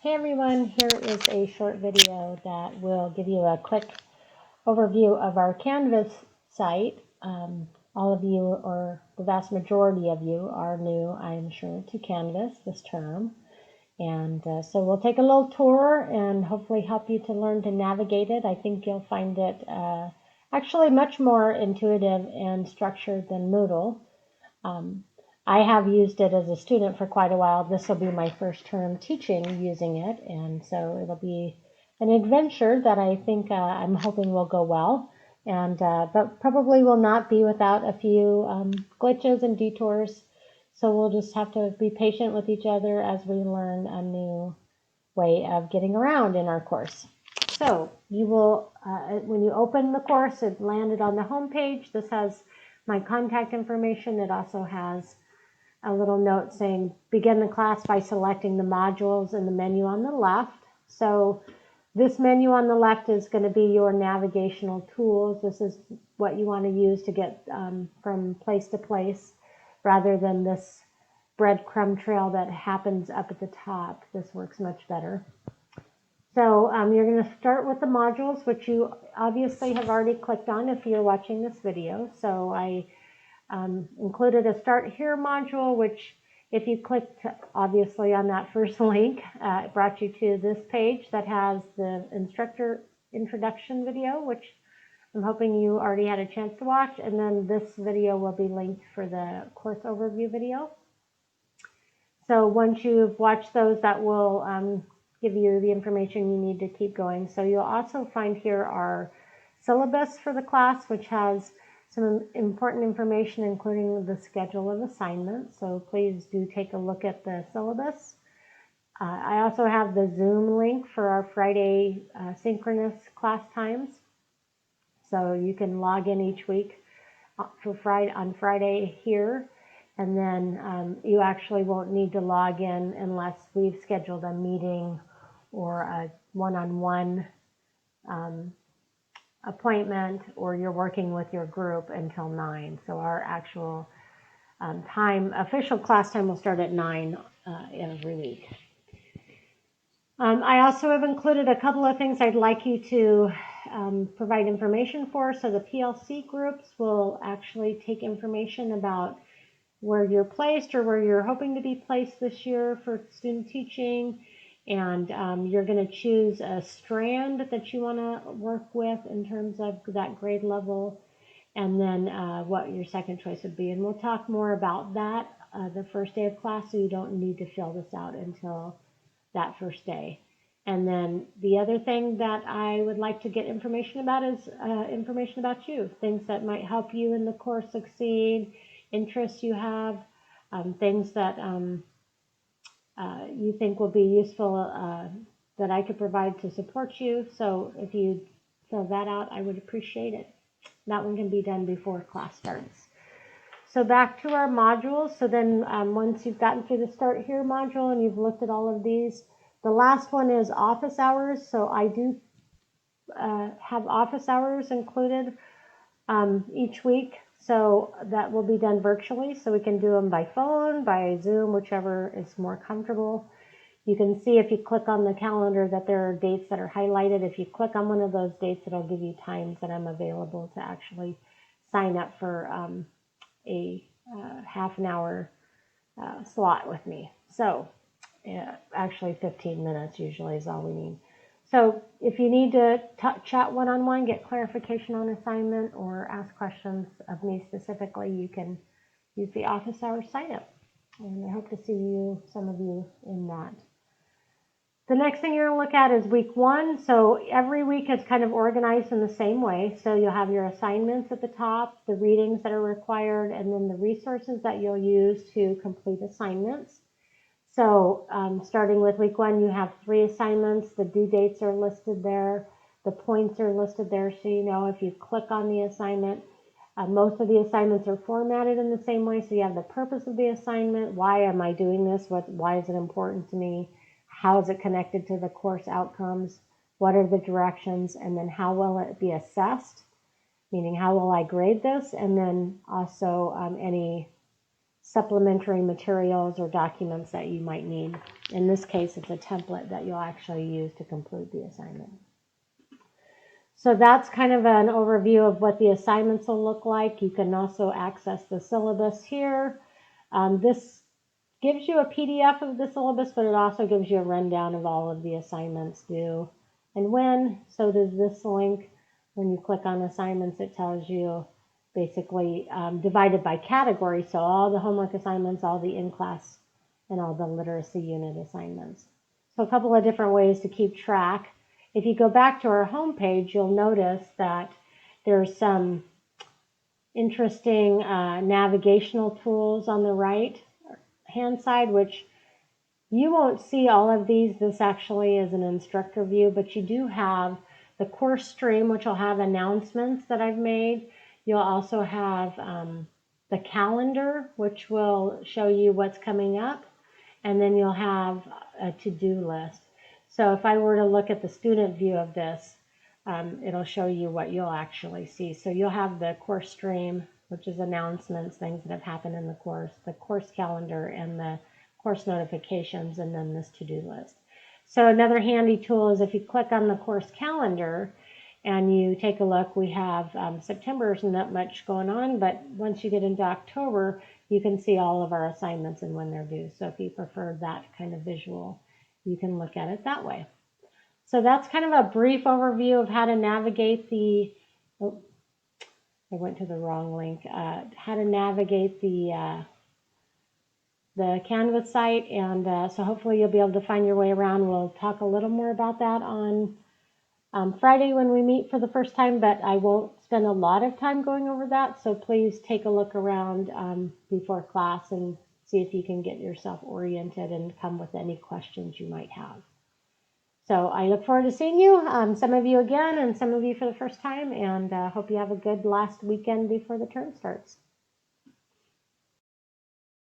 Hey everyone, here is a short video that will give you a quick overview of our Canvas site. All of you, or the vast majority of you, are new, I'm sure, to Canvas this term. And so we'll take a little tour and hopefully help you to learn to navigate it. I think you'll find it actually much more intuitive and structured than Moodle. I have used it as a student for quite a while. This will be my first term teaching using it, and so it'll be an adventure that I think I'm hoping will go well, and but probably will not be without a few glitches and detours. So we'll just have to be patient with each other as we learn a new way of getting around in our course. So you will, when you open the course, it landed on the home page. This has my contact information. It also has a little note saying begin the class by selecting the modules in the menu on the left. So this menu on the left is going to be your navigational tools. This is what you want to use to get from place to place rather than this breadcrumb trail that happens up at the top. This works much better. So you're going to start with the modules, which you obviously have already clicked on if you're watching this video. So I included a Start Here module, which if you clicked obviously on that first link, it brought you to this page that has the instructor introduction video, which I'm hoping you already had a chance to watch, and then this video will be linked for the course overview video. So once you've watched those, that will give you the information you need to keep going. So you'll also find here our syllabus for the class, which has some important information, including the schedule of assignments. So please do take a look at the syllabus. I also have the Zoom link for our Friday synchronous class times. So you can log in each week on Friday here, and then you actually won't need to log in unless we've scheduled a meeting or a one-on-one appointment, or you're working with your group until 9. So our actual official class time will start at 9 every week. I also have included a couple of things I'd like you to provide information for. So the PLC groups will actually take information about where you're placed or where you're hoping to be placed this year for student teaching. And you're going to choose a strand that you want to work with in terms of that grade level, and then what your second choice would be. And we'll talk more about that the first day of class, so you don't need to fill this out until that first day. And then the other thing that I would like to get information about is information about you, things that might help you in the course succeed, interests you have, things that you think will be useful that I could provide to support you. So if you fill that out, I would appreciate it. That one can be done before class starts. So back to our modules. So then once you've gotten through the Start Here module and you've looked at all of these, the last one is office hours. So I do have office hours included each week. So that will be done virtually, so we can do them by phone, by Zoom, whichever is more comfortable. You can see if you click on the calendar that there are dates that are highlighted. If you click on one of those dates, it'll give you times that I'm available to actually sign up for a half an hour slot with me. So actually 15 minutes usually is all we need. So if you need to chat one-on-one, get clarification on assignment, or ask questions of me specifically, you can use the office hours sign up. And I hope to see some of you in that. The next thing you're going to look at is week 1. So every week is kind of organized in the same way. So you'll have your assignments at the top, the readings that are required, and then the resources that you'll use to complete assignments. So starting with week 1, you have 3 assignments. The due dates are listed there. The points are listed there, so you know if you click on the assignment. Most of the assignments are formatted in the same way, so you have the purpose of the assignment. Why am I doing this? Why is it important to me? How is it connected to the course outcomes? What are the directions? And then how will it be assessed? Meaning, how will I grade this? And then also any supplementary materials or documents that you might need. In this case, it's a template that you'll actually use to complete the assignment. So that's kind of an overview of what the assignments will look like. You can also access the syllabus here. This gives you a PDF of the syllabus, but it also gives you a rundown of all of the assignments due and when. So does this link. When you click on assignments, it tells you basically divided by category. So all the homework assignments, all the in-class, and all the literacy unit assignments. So a couple of different ways to keep track. If you go back to our home page, you'll notice that there's some interesting navigational tools on the right hand side, which you won't see all of these. This actually is an instructor view, but you do have the course stream, which will have announcements that I've made. You'll also have the calendar, which will show you what's coming up, and then you'll have a to-do list. So if I were to look at the student view of this, it'll show you what you'll actually see. So you'll have the course stream, which is announcements, things that have happened in the course calendar, and the course notifications, and then this to-do list. So another handy tool is if you click on the course calendar and you take a look, we have September isn't that much going on, but once you get into October, you can see all of our assignments and when they're due. So if you prefer that kind of visual, you can look at it that way. So that's kind of a brief overview of how to navigate the, oh, I went to the wrong link, how to navigate the Canvas site, and so hopefully you'll be able to find your way around. We'll talk a little more about that on Friday when we meet for the first time, but I won't spend a lot of time going over that, so please take a look around before class and see if you can get yourself oriented and come with any questions you might have. So I look forward to seeing you, some of you again and some of you for the first time, and hope you have a good last weekend before the term starts.